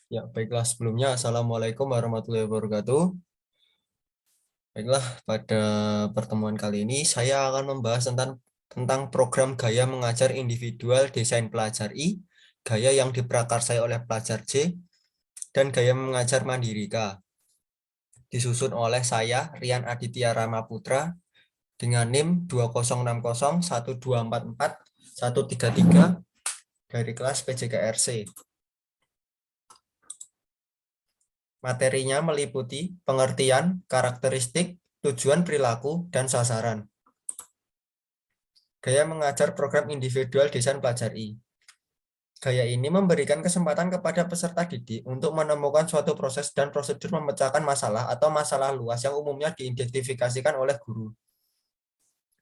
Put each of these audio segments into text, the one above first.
Ya, baiklah sebelumnya Assalamualaikum warahmatullahi wabarakatuh. Baiklah, pada pertemuan kali ini saya akan membahas tentang program gaya mengajar individual desain pelajar I, gaya yang diprakarsai oleh pelajar J, dan gaya mengajar mandiri K. Disusun oleh saya, Rian Aditya Ramaputra, dengan NIM 20601244 133 dari kelas PJKRC. Materinya meliputi pengertian, karakteristik, tujuan perilaku, dan sasaran. Gaya mengajar program individual desain pelajar I. Gaya ini memberikan kesempatan kepada peserta didik untuk menemukan suatu proses dan prosedur memecahkan masalah atau masalah luas yang umumnya diidentifikasikan oleh guru.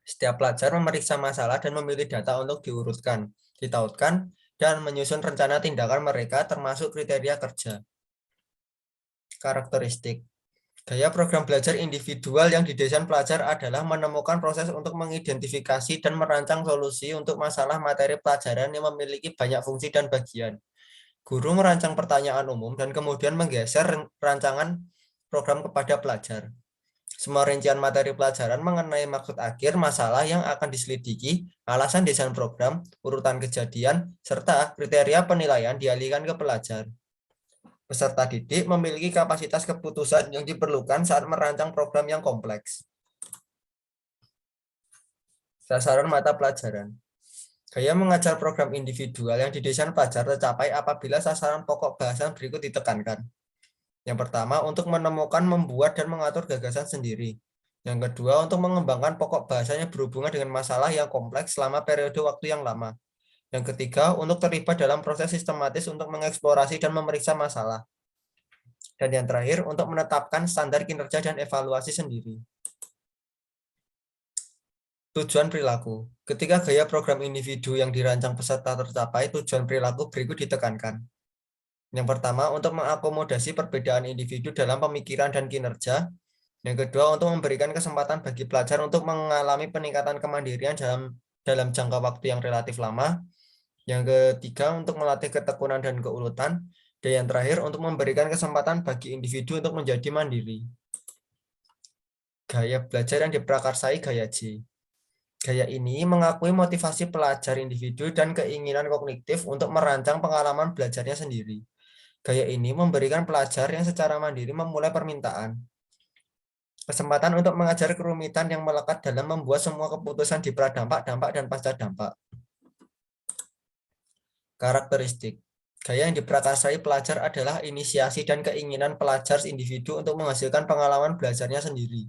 Setiap pelajar memeriksa masalah dan memilih data untuk diurutkan, ditautkan, dan menyusun rencana tindakan mereka termasuk kriteria kerja. Karakteristik. Gaya program belajar individual yang didesain pelajar adalah menemukan proses untuk mengidentifikasi dan merancang solusi untuk masalah materi pelajaran yang memiliki banyak fungsi dan bagian. Guru merancang pertanyaan umum dan kemudian menggeser rancangan program kepada pelajar. Semua rincian materi pelajaran mengenai maksud akhir masalah yang akan diselidiki, alasan desain program, urutan kejadian, serta kriteria penilaian dialihkan ke pelajar. Peserta didik memiliki kapasitas keputusan yang diperlukan saat merancang program yang kompleks. Sasaran mata pelajaran. Gaya mengajar program individual yang didesain pelajar tercapai apabila sasaran pokok bahasan berikut ditekankan. Yang pertama, untuk menemukan, membuat, dan mengatur gagasan sendiri. Yang kedua, untuk mengembangkan pokok bahasanya berhubungan dengan masalah yang kompleks selama periode waktu yang lama. Yang ketiga, untuk terlibat dalam proses sistematis untuk mengeksplorasi dan memeriksa masalah. Dan yang terakhir, untuk menetapkan standar kinerja dan evaluasi sendiri. Tujuan perilaku. Ketika gaya program individu yang dirancang peserta tercapai, tujuan perilaku berikut ditekankan. Yang pertama, untuk mengakomodasi perbedaan individu dalam pemikiran dan kinerja. Yang kedua, untuk memberikan kesempatan bagi pelajar untuk mengalami peningkatan kemandirian dalam jangka waktu yang relatif lama. Yang ketiga, untuk melatih ketekunan dan keuletan. Dan yang terakhir, untuk memberikan kesempatan bagi individu untuk menjadi mandiri. Gaya belajar yang diprakarsai gaya J. Gaya ini mengakui motivasi pelajar individu dan keinginan kognitif untuk merancang pengalaman belajarnya sendiri. Gaya ini memberikan pelajar yang secara mandiri memulai permintaan. Kesempatan untuk mengajar kerumitan yang melekat dalam membuat semua keputusan di pradampak, dampak, dan pasca dampak. Karakteristik. Gaya yang diprakarsai pelajar adalah inisiasi dan keinginan pelajar individu untuk menghasilkan pengalaman belajarnya sendiri.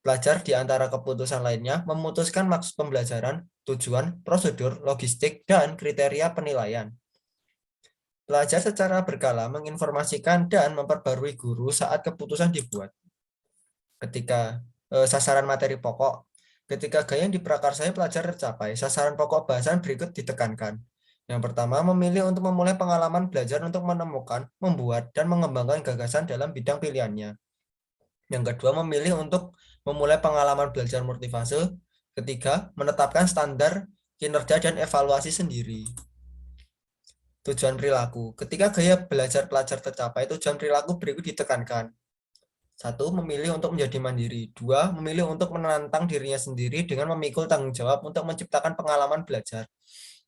Pelajar di antara keputusan lainnya memutuskan maksud pembelajaran, tujuan, prosedur, logistik, dan kriteria penilaian. Pelajar secara berkala menginformasikan dan memperbarui guru saat keputusan dibuat. Ketika sasaran materi pokok, ketika gaya yang diprakarsai pelajar tercapai, sasaran pokok bahasan berikut ditekankan. Yang pertama, memilih untuk memulai pengalaman belajar untuk menemukan, membuat, dan mengembangkan gagasan dalam bidang pilihannya. Yang kedua, memilih untuk memulai pengalaman belajar multifase. Ketiga, menetapkan standar kinerja dan evaluasi sendiri. Tujuan perilaku. Ketika gaya belajar pelajar tercapai, tujuan perilaku berikut ditekankan. 1. Memilih untuk menjadi mandiri. 2. Memilih untuk menantang dirinya sendiri dengan memikul tanggung jawab untuk menciptakan pengalaman belajar.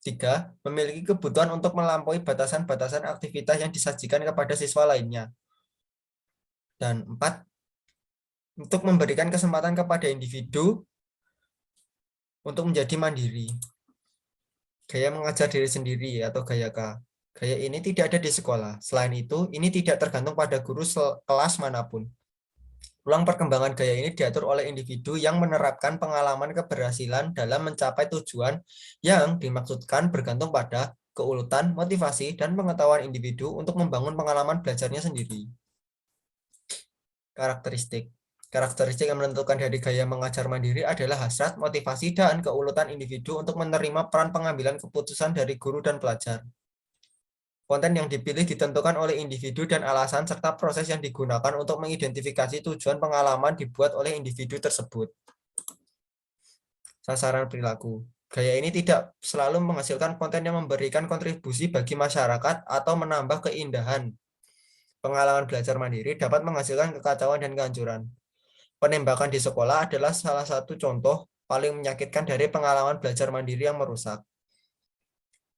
3. Memiliki kebutuhan untuk melampaui batasan-batasan aktivitas yang disajikan kepada siswa lainnya. Dan 4. Untuk memberikan kesempatan kepada individu untuk menjadi mandiri. Gaya mengajar diri sendiri atau gaya K. Gaya ini tidak ada di sekolah. Selain itu, ini tidak tergantung pada guru kelas manapun. Ruang perkembangan gaya ini diatur oleh individu yang menerapkan pengalaman keberhasilan dalam mencapai tujuan yang dimaksudkan bergantung pada keuletan, motivasi, dan pengetahuan individu untuk membangun pengalaman belajarnya sendiri. Karakteristik. Karakteristik yang menentukan dari gaya mengajar mandiri adalah hasrat, motivasi, dan keuletan individu untuk menerima peran pengambilan keputusan dari guru dan pelajar. Konten yang dipilih ditentukan oleh individu dan alasan serta proses yang digunakan untuk mengidentifikasi tujuan pengalaman dibuat oleh individu tersebut. Sasaran perilaku. Gaya ini tidak selalu menghasilkan konten yang memberikan kontribusi bagi masyarakat atau menambah keindahan. Pengalaman belajar mandiri dapat menghasilkan kekacauan dan kehancuran. Penembakan di sekolah adalah salah satu contoh paling menyakitkan dari pengalaman belajar mandiri yang merusak.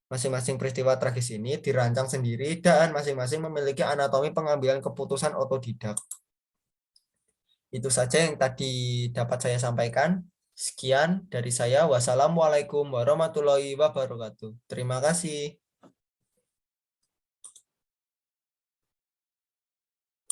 Masing-masing peristiwa tragis ini dirancang sendiri dan masing-masing memiliki anatomi pengambilan keputusan otodidak. Itu saja yang tadi dapat saya sampaikan. Sekian dari saya. Wassalamualaikum warahmatullahi wabarakatuh. Terima kasih.